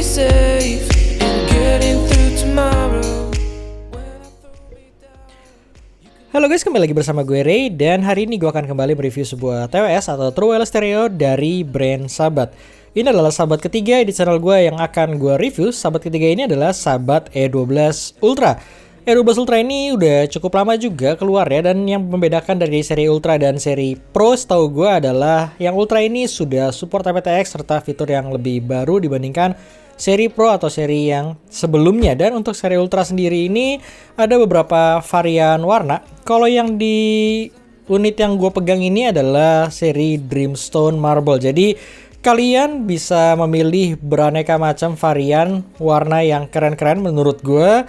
safe in getting through tomorrow. Halo guys, kembali lagi bersama gue Ray, dan hari ini gue akan kembali mereview sebuah TWS atau True Wireless Stereo dari brand Sabat. Ini adalah Sabat ketiga di channel gue yang akan gue review. Sabat ketiga ini adalah Sabat E12 Ultra. E12 Ultra ini udah cukup lama juga keluar ya, dan yang membedakan dari seri Ultra dan seri Pro setahu gue adalah yang Ultra ini sudah support aptX serta fitur yang lebih baru dibandingkan seri Pro atau seri yang sebelumnya. Dan untuk seri Ultra sendiri ini ada beberapa varian warna. Kalau yang di unit yang gue pegang ini adalah seri Dreamstone Marble. Jadi kalian bisa memilih beraneka macam varian warna yang keren-keren menurut gue.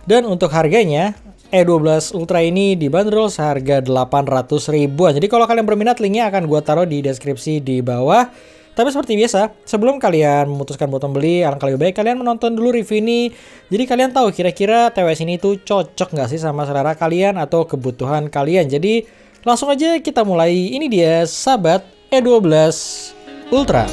Dan untuk harganya E12 Ultra ini dibanderol seharga 800 ribuan. Jadi kalau kalian berminat, linknya akan gue taruh di deskripsi di bawah. Tapi seperti biasa, sebelum kalian memutuskan buat membeli, alangkah lebih baik kalian menonton dulu review ini. Jadi kalian tahu kira-kira TWS ini tuh cocok nggak sih sama selera kalian atau kebutuhan kalian. Jadi langsung aja kita mulai. Ini dia Sabat E12 Ultra.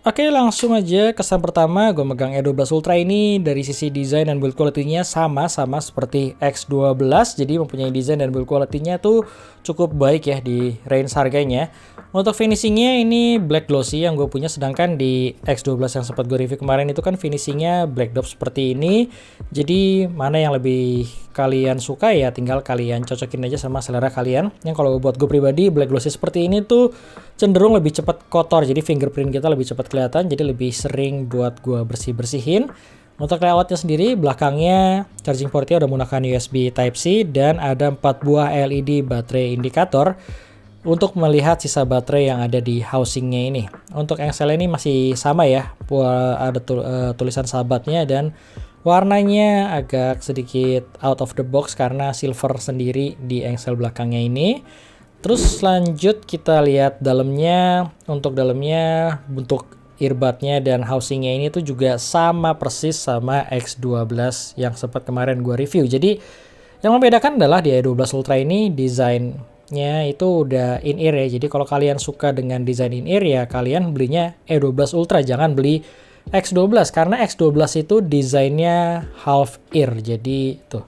Oke, langsung aja kesan pertama, gue megang E12 Ultra ini dari sisi desain dan build quality-nya sama seperti X12. Jadi mempunyai desain dan build quality-nya tuh cukup baik ya di range harganya. Untuk finishingnya ini black glossy yang gue punya, sedangkan di X12 yang sempat gue review kemarin itu kan finishingnya black dop seperti ini. Jadi mana yang lebih kalian suka ya tinggal kalian cocokin aja sama selera kalian. Yang kalau buat gue pribadi, black glossy seperti ini tuh cenderung lebih cepat kotor, jadi fingerprint kita lebih cepat kelihatan, jadi lebih sering buat gua bersih-bersihin. Untuk layoutnya sendiri, belakangnya charging portnya udah menggunakan USB Type-C dan ada 4 buah LED baterai indikator untuk melihat sisa baterai yang ada di housingnya ini. Untuk engsel ini masih sama ya, ada tulisan Sabatnya, dan warnanya agak sedikit out of the box karena silver sendiri di engsel belakangnya ini. Terus lanjut kita lihat dalamnya. Untuk dalamnya, bentuk earbudnya dan housingnya ini tuh juga sama persis sama X12 yang sempat kemarin gue review. Jadi yang membedakan adalah di E12 Ultra ini desainnya itu udah in-ear ya. Jadi kalau kalian suka dengan desain in-ear ya kalian belinya E12 Ultra, jangan beli X12 karena X12 itu desainnya half ear. Jadi tuh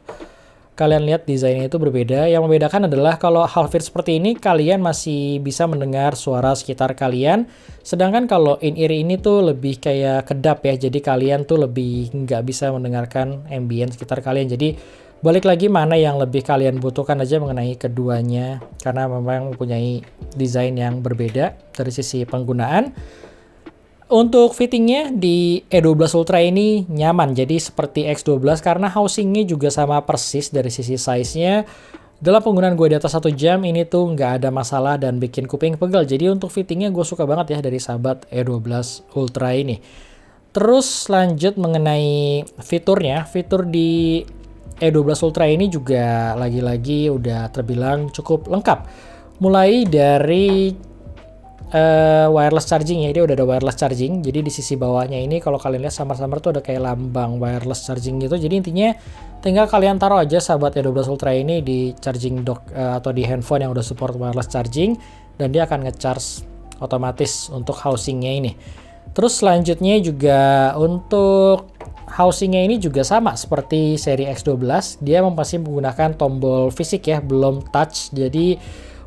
kalian lihat desainnya itu berbeda. Yang membedakan adalah kalau half ear seperti ini kalian masih bisa mendengar suara sekitar kalian. Sedangkan kalau in-ear ini tuh lebih kayak kedap ya. Jadi kalian tuh lebih nggak bisa mendengarkan ambient sekitar kalian. Jadi balik lagi mana yang lebih kalian butuhkan aja mengenai keduanya. Karena memang mempunyai desain yang berbeda dari sisi penggunaan. Untuk fittingnya di E12 Ultra ini nyaman, jadi seperti X12 karena housingnya juga sama persis dari sisi size-nya. Dalam penggunaan gue di atas 1 jam ini tuh nggak ada masalah dan bikin kuping pegal. Jadi untuk fittingnya gue suka banget ya dari Sabat E12 Ultra ini. Terus lanjut mengenai fiturnya, fitur di E12 Ultra ini juga lagi-lagi udah terbilang cukup lengkap. Mulai dari wireless charging ya, dia udah ada wireless charging. Jadi di sisi bawahnya ini kalau kalian lihat samar-samar tuh ada kayak lambang wireless charging gitu. Jadi intinya tinggal kalian taruh aja Sabat E12 Ultra ini di charging dock atau di handphone yang udah support wireless charging, dan dia akan ngecharge otomatis untuk housingnya ini. Terus selanjutnya juga untuk housingnya ini juga sama seperti seri X12, dia masih menggunakan tombol fisik ya, belum touch. Jadi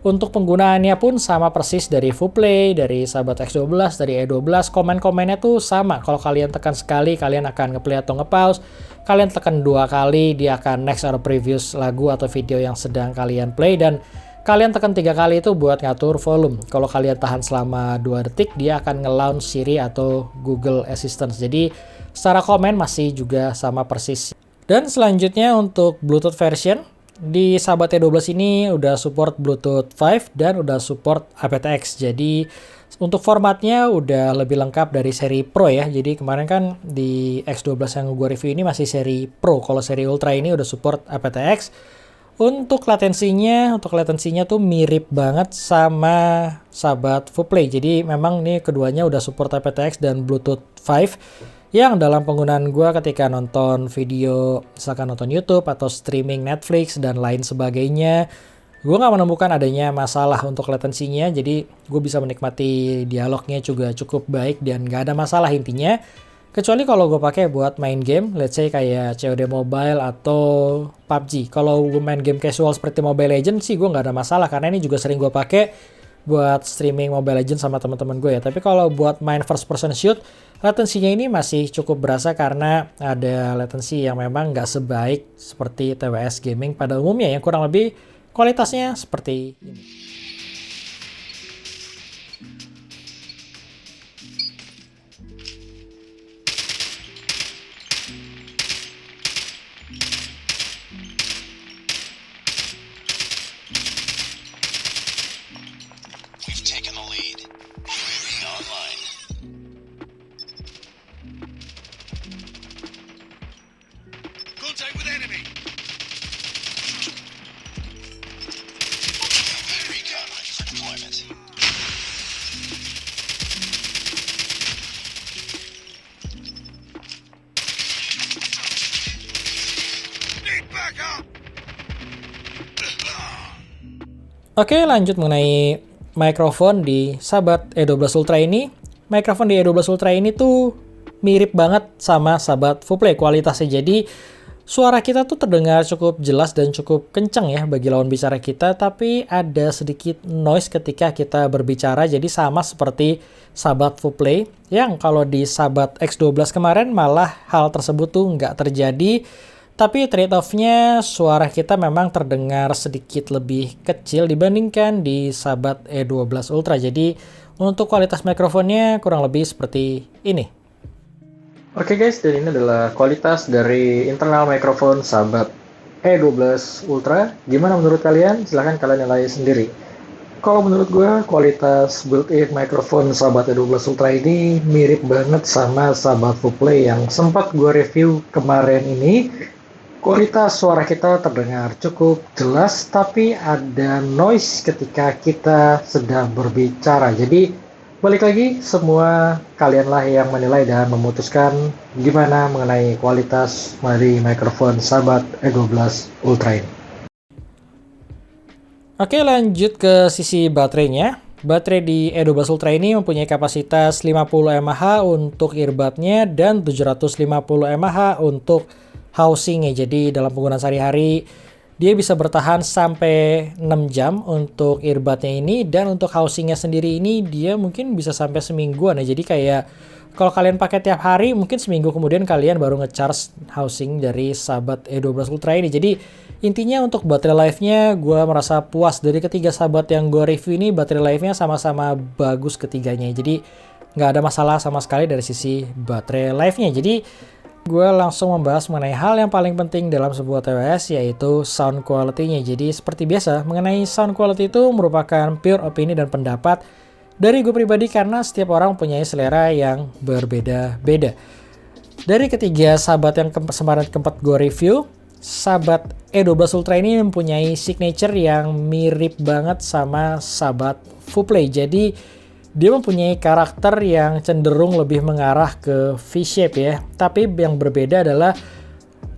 untuk penggunaannya pun sama persis dari Fullplay, dari Sabat X12, dari E12. Komen-komennya tuh sama. Kalau kalian tekan sekali, kalian akan ngeplay atau ngepause. Kalian tekan 2 kali, dia akan next atau previous lagu atau video yang sedang kalian play. Dan kalian tekan 3 kali itu buat ngatur volume. Kalau kalian tahan selama 2 detik, dia akan nge-launch Siri atau Google Assistant. Jadi secara komen masih juga sama persis. Dan selanjutnya untuk Bluetooth version, di Sabat T12 ini udah support Bluetooth 5 dan udah support aptX. Jadi untuk formatnya udah lebih lengkap dari seri Pro ya. Jadi kemarin kan di X12 yang gue review ini masih seri Pro. Kalau seri Ultra ini udah support aptX. Untuk latensinya tuh mirip banget sama Sabat Fullplay. Jadi memang nih keduanya udah support aptX dan Bluetooth 5. Yang dalam penggunaan gue ketika nonton video, misalkan nonton YouTube atau streaming Netflix dan lain sebagainya, gue nggak menemukan adanya masalah untuk latensinya, jadi gue bisa menikmati dialognya juga cukup baik dan nggak ada masalah intinya. Kecuali kalau gue pakai buat main game, let's say kayak COD Mobile atau PUBG. Kalau gue main game casual seperti Mobile Legends sih gue nggak ada masalah, karena ini juga sering gue pakai buat streaming Mobile Legends sama teman-teman gue ya. Tapi kalau buat main first person shoot, latensinya ini masih cukup berasa karena ada latensi yang memang nggak sebaik seperti TWS gaming pada umumnya, yang kurang lebih kualitasnya seperti ini. We've taken the lead. UAV online. Contact with enemy. Recon ready for deployment. Need backup. Oke, lanjut mengenai mikrofon di Sahabat E12 Ultra ini. Mikrofon di E12 Ultra ini tuh mirip banget sama Sahabat Full kualitasnya. Jadi suara kita tuh terdengar cukup jelas dan cukup kencang ya bagi lawan bicara kita, tapi ada sedikit noise ketika kita berbicara. Jadi sama seperti Sahabat Full yang kalau di Sahabat X12 kemarin malah hal tersebut tuh nggak terjadi. Tapi trade-off-nya suara kita memang terdengar sedikit lebih kecil dibandingkan di Sahabat E12 Ultra. Jadi untuk kualitas mikrofonnya kurang lebih seperti ini. Oke guys, dan ini adalah kualitas dari internal mikrofon Sahabat E12 Ultra. Gimana menurut kalian? Silahkan kalian nilai sendiri. Kalau menurut gue, kualitas built-in mikrofon Sahabat E12 Ultra ini mirip banget sama Sahabat Full yang sempat gue review kemarin ini. Kualitas suara kita terdengar cukup jelas, tapi ada noise ketika kita sedang berbicara. Jadi, balik lagi, semua kalianlah yang menilai dan memutuskan gimana mengenai kualitas dari mikrofon Sahabat E12 Ultra ini. Oke, lanjut ke sisi baterainya. Baterai di E12 Ultra ini mempunyai kapasitas 50 mAh untuk earbudnya dan 750 mAh untuk housingnya. Jadi dalam penggunaan sehari-hari dia bisa bertahan sampai 6 jam untuk earbudnya ini, dan untuk housingnya sendiri ini dia mungkin bisa sampai semingguan ya. Jadi kayak kalau kalian pakai tiap hari, mungkin seminggu kemudian kalian baru ngecharge housing dari Sahabat E12 Ultra ini. Jadi intinya untuk baterai life-nya gue merasa puas. Dari ketiga sahabat yang gue review ini, baterai life-nya sama-sama bagus ketiganya. Jadi nggak ada masalah sama sekali dari sisi baterai life-nya. Jadi gue langsung membahas mengenai hal yang paling penting dalam sebuah TWS, yaitu sound quality-nya. Jadi seperti biasa, mengenai sound quality itu merupakan pure opini dan pendapat dari gue pribadi, karena setiap orang mempunyai selera yang berbeda-beda. Dari ketiga sahabat yang kemarin keempat gue review, Sahabat E12 Ultra ini mempunyai signature yang mirip banget sama Sahabat Full. Jadi dia mempunyai karakter yang cenderung lebih mengarah ke V-shape ya. Tapi yang berbeda adalah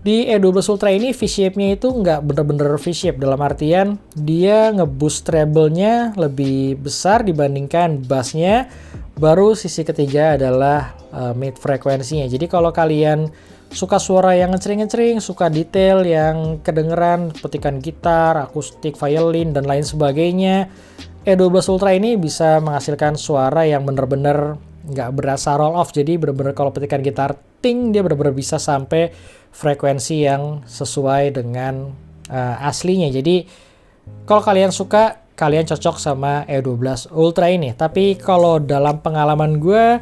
di E12 Ultra ini V-shape-nya itu nggak bener-bener V-shape. Dalam artian dia nge-boost treble-nya lebih besar dibandingkan bass-nya. Baru sisi ketiga adalah mid frekuensinya. Jadi kalau kalian suka suara yang ngecering-ngecering, suka detail yang kedengeran, petikan gitar, akustik, violin, dan lain sebagainya, E12 Ultra ini bisa menghasilkan suara yang bener-bener nggak berasa roll off. Jadi bener-bener kalau petikan gitar ting, dia bener-bener bisa sampai frekuensi yang sesuai dengan aslinya. Jadi kalau kalian suka, kalian cocok sama E12 Ultra ini. Tapi kalau dalam pengalaman gue,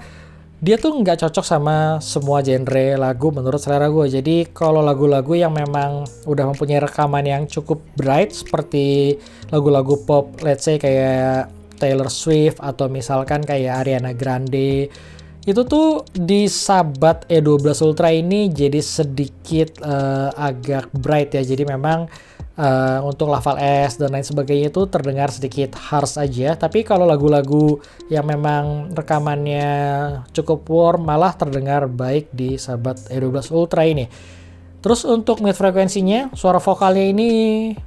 dia tuh nggak cocok sama semua genre lagu menurut selera gue. Jadi kalau lagu-lagu yang memang udah mempunyai rekaman yang cukup bright, seperti lagu-lagu pop, let's say kayak Taylor Swift atau misalkan kayak Ariana Grande, itu tuh di Sahabat E12 Ultra ini jadi sedikit agak bright ya. Jadi memang untuk Laval S dan lain sebagainya itu terdengar sedikit harsh aja. Tapi kalau lagu-lagu yang memang rekamannya cukup warm malah terdengar baik di Sahabat E12 Ultra ini. Terus untuk mid frekuensinya, suara vokalnya ini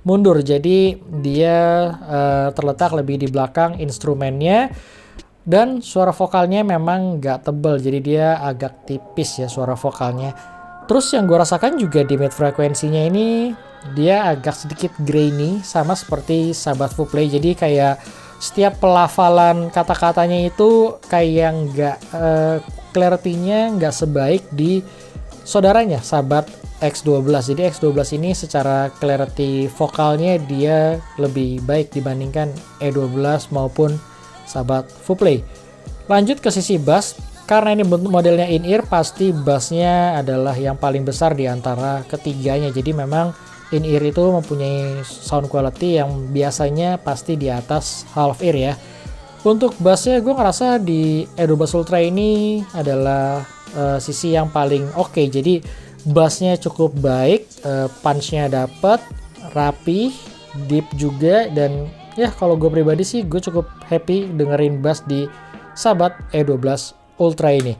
mundur, jadi dia terletak lebih di belakang instrumennya, dan suara vokalnya memang nggak tebal, jadi dia agak tipis ya suara vokalnya. Terus yang gue rasakan juga di mid frekuensinya ini, dia agak sedikit grainy, sama seperti Sahabat Full-Play, jadi kayak setiap pelafalan kata-katanya itu kayak nggak clarity-nya nggak sebaik di saudaranya Sahabat X12. Jadi X12 ini secara clarity vokalnya dia lebih baik dibandingkan E12 maupun Sahabat Full-Play. Lanjut ke sisi bass, karena ini modelnya in-ear, pasti bassnya adalah yang paling besar di antara ketiganya. Jadi memang in-ear itu mempunyai sound quality yang biasanya pasti di atas half ear ya. Untuk bassnya gue ngerasa di E12 Ultra ini adalah sisi yang paling oke. Jadi bassnya cukup baik, punch-nya dapet, rapi, deep juga, dan ya kalau gue pribadi sih gue cukup happy dengerin bass di Sahabat E12 Ultra ini.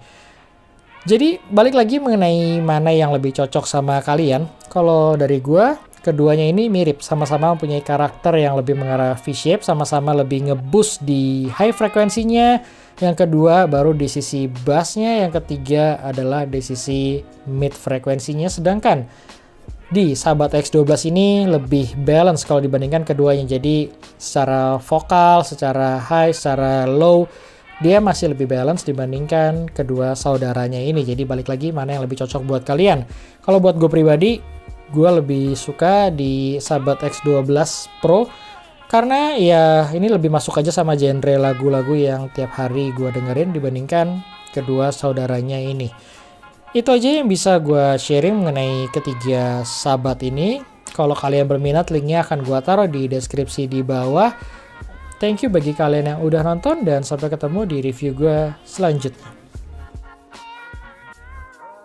Jadi balik lagi mengenai mana yang lebih cocok sama kalian. Kalau dari gue, keduanya ini mirip, sama-sama mempunyai karakter yang lebih mengarah V-shape, sama-sama lebih nge-boost di high frekuensinya. Yang kedua baru di sisi bassnya, yang ketiga adalah di sisi mid frekuensinya. Sedangkan di Sahabat X12 ini lebih balance kalau dibandingkan keduanya. Jadi secara vokal, secara high, secara low, dia masih lebih balance dibandingkan kedua saudaranya ini. Jadi balik lagi mana yang lebih cocok buat kalian. Kalau buat gue pribadi, gue lebih suka di Sahabat X12 Pro, karena ya ini lebih masuk aja sama genre lagu-lagu yang tiap hari gue dengerin dibandingkan kedua saudaranya ini. Itu aja yang bisa gue sharing mengenai ketiga sahabat ini. Kalau kalian berminat, linknya akan gue taruh di deskripsi di bawah. Thank you bagi kalian yang udah nonton, dan sampai ketemu di review gue selanjutnya.